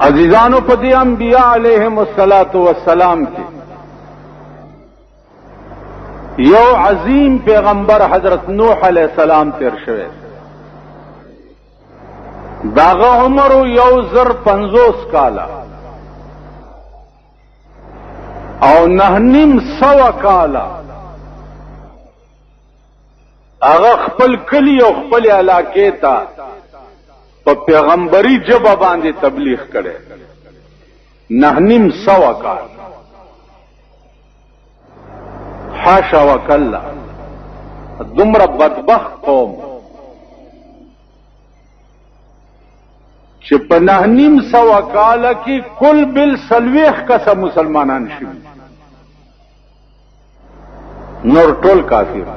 عزیزانو پدی انبیاء علیہم السلام کی یو عظیم پیغمبر حضرت نوح علیہ السلام تیر شوه داغه عمر یو زر 50 کالا او 900 کالا هغه خپل کلی او خپل علاقې ته په پیغمبري جبه باندې تبلیغ کړي 900 کال حاشا وکلا دومره بدبخت قوم چې په 900 کال کې کل بل سلويخ کسه مسلمانان شوي نور ټول کافر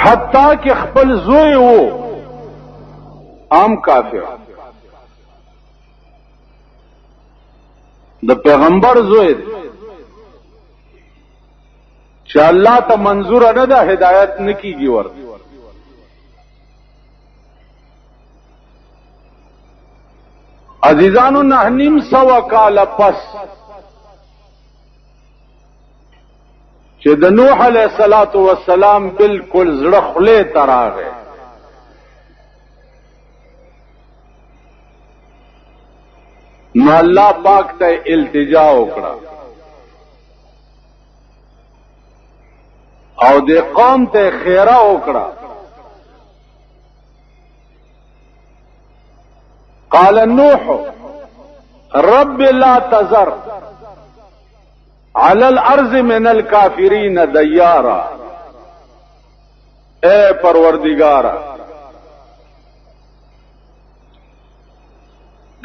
حتی کہ خپل زوی وو عام کافر د پیغمبر زوی چې الله ته منظور نه ده هدایت نکیږي ورته عزیزانو 900 کال پس چې د نوح علیہ السلام بالکل زړه خله تراغه نو الله پاک ته التجا وکړه او د قوم ته خیره وکړه قال نوح رب لا تذر على الارض من الكافرين ديارا اے پروردگارا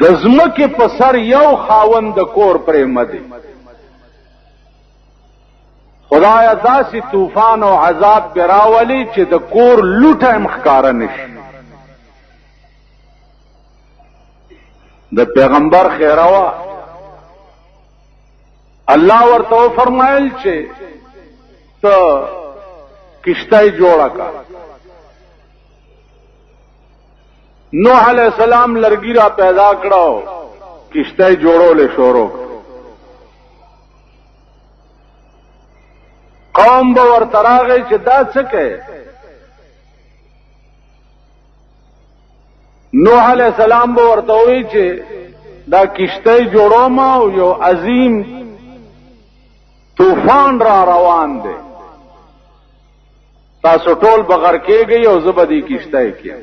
د زمکه په سر یو خاوند کور پرې مدي خدایا داسې طوفان او عذاب براولي چې د کور لوټه مخکاره نشي د پیغمبر خیروا الله ورته فرمایل چې ته کشتای جوړه کا نوح علیہ السلام لرګی را پیدا کړو کشتای جوړول شروع قوم به ورته راغی چې دا څه کوي نوح علیہ السلام به ورته وی چې دا کشتای جوړوم او یو عظیم طوفان را روان دی تاسو ټول بغیر کېږئ او زبدي کیشته کې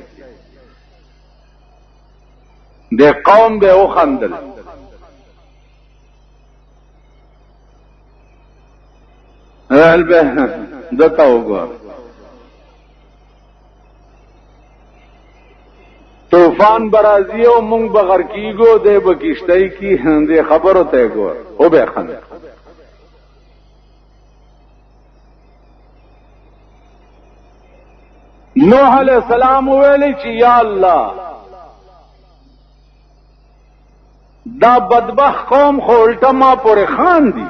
د قوم به وخندل البه دته وګور طوفان برازي او مونږ بغیر کېږو د بکیشته کې د خبرو ته ګور او به خندل نوح علیہ السلام ویلی چې یا الله دا بدبخت قوم خو الټه ما پورې خان دي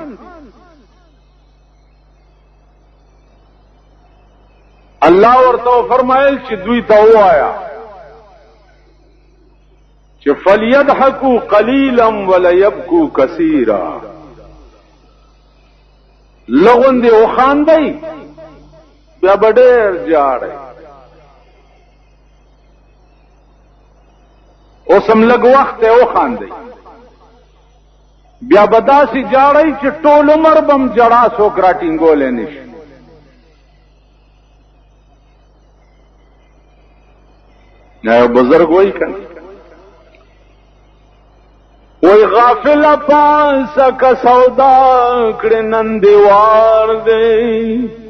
الله ورته فرمایل چې دوی ته وایا چې فلیضحکوا قلیلا ولیبکوا کثیرا لغون دی وخاندای بیا ډېر جاړي اوسم لګ وخت او خاندي بیا بداسي جاړی چې ټول عمر بم جړا سو ګراټینګول نشي نه بزرګ وای کړه وای غافل پاس کا سودا کړه نن دیوار دی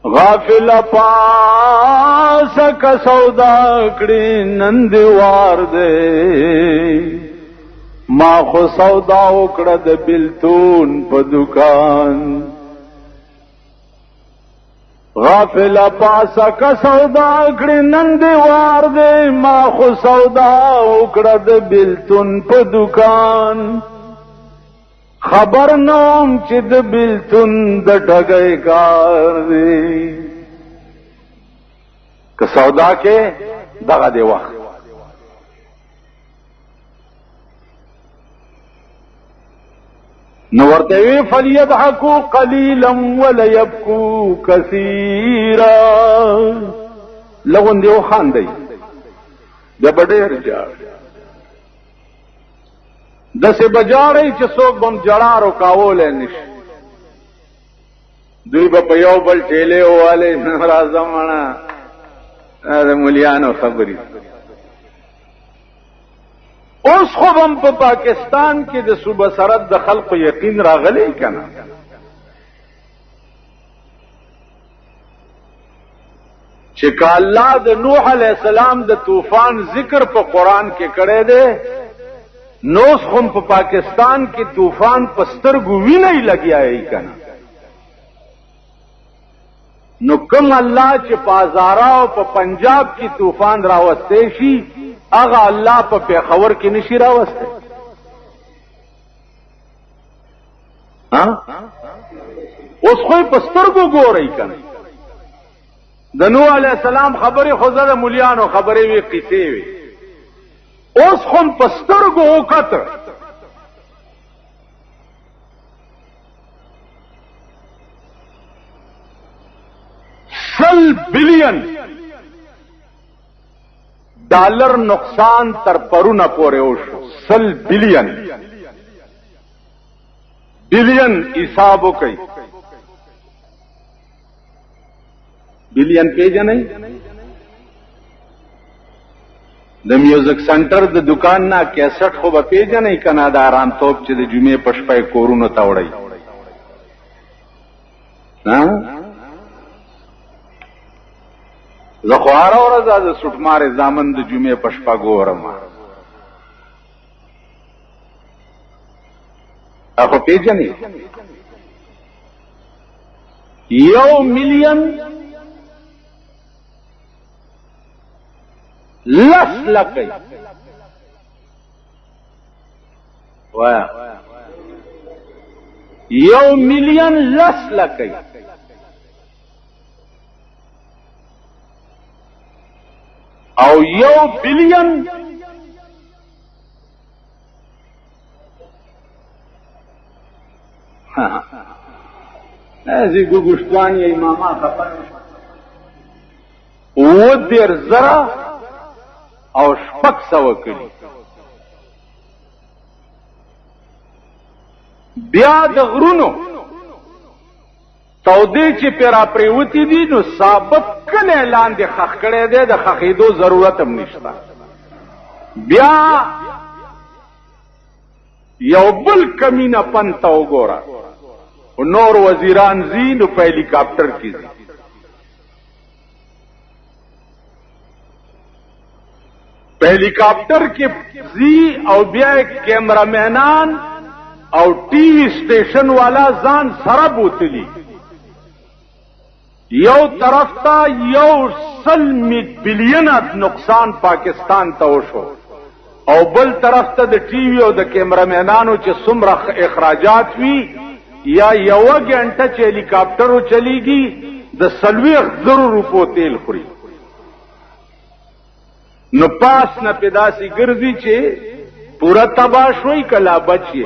غافل پاس کا سودا کړي نندوار دے ما خو سودا وکړه د بلتون په دکان غافل پاس کا سودا کړي نندوار دے ما خو سودا وکړه د بلتون په دکان خبر نوم چې د بلتون د ټګي کار دی که سودا کې دغه دی وخت. نو ورته وی فلیضحکوا قلیلا ولیبکوا کثیرا، لغون دی وخاندئ بیا به ډېر ژاړئ. داسې به ژاړئ چې څوک به هم ژړا رکاولی نه شي. دوی به په یو بل ټېلې ووالئ راځه مړه د مولیانو خبرې. اوس خو هم په پاکستان کې د صوبه سرحد د خلقو یقین راغلی که نه؟ چې که الله د نوح علیه السلام د طوفان ذکر په قرآن کې کړی دی، نو اوس خو په پاکستان کې طوفان په سترګو وینئ لګیایي که نه؟ نو کوم الله چې په هزاره او په پنجاب کې طوفان راوستی شي، هغه الله په پېښور کې نشي راوستی؟ اوس خو په سترګو ګورئ که نه؟ د نوح علیه السلام خبرې خو زه د مولیانو خبرې وې، قصې وې. اوس خو په سترګو وکته. $100 بلین ډالر نقصان تر پرونه پورې وشو. 100 بلین حساب وکړئ. بلین پیژنئ؟ د میوزیک سنټر د دکان نه کیسټ خو به پیژنئ که نه؟ د ارامتوب چې د جمعې په شپه یې کورونو ته وړئ. زه خو هره ورځ د سوټمارې زامن د جمعې په شپه ګورم. خو پیژنئ؟ 1 ملین 10 لکۍ وایا 1 ملین 10 لکۍ او 1 بلین ازي ګوګشتوان یې ماما خبر 10,000 او 600 کړي. بیا د غرونو تودې چې پیرا پریوتی دي، نو ثابت کله لاندې خخ کړي دی، د خخېدو ضرورت هم نشته. بیا یو بل کمینه پنته وګوره، نور وزیران زی نو په هلیکاپټر کې زی. په هلیکاپټر کې زی او بیا کیمرامینان او ټي وي سټیشن والا ځان سره بوتلی. یو طرف ته 100 بلین نقصان پاکستان ته وشو، او بل طرف ته د ټي وي او د کیمرامینانو چې څومره اخراجات وي، یا یو غنټه چې هلیکاپټر چلیږي د 40,000 روپو تیل خوري. نو پاس نه پیداسي ګرځي چې پورا تباہ شوي کلا بچي.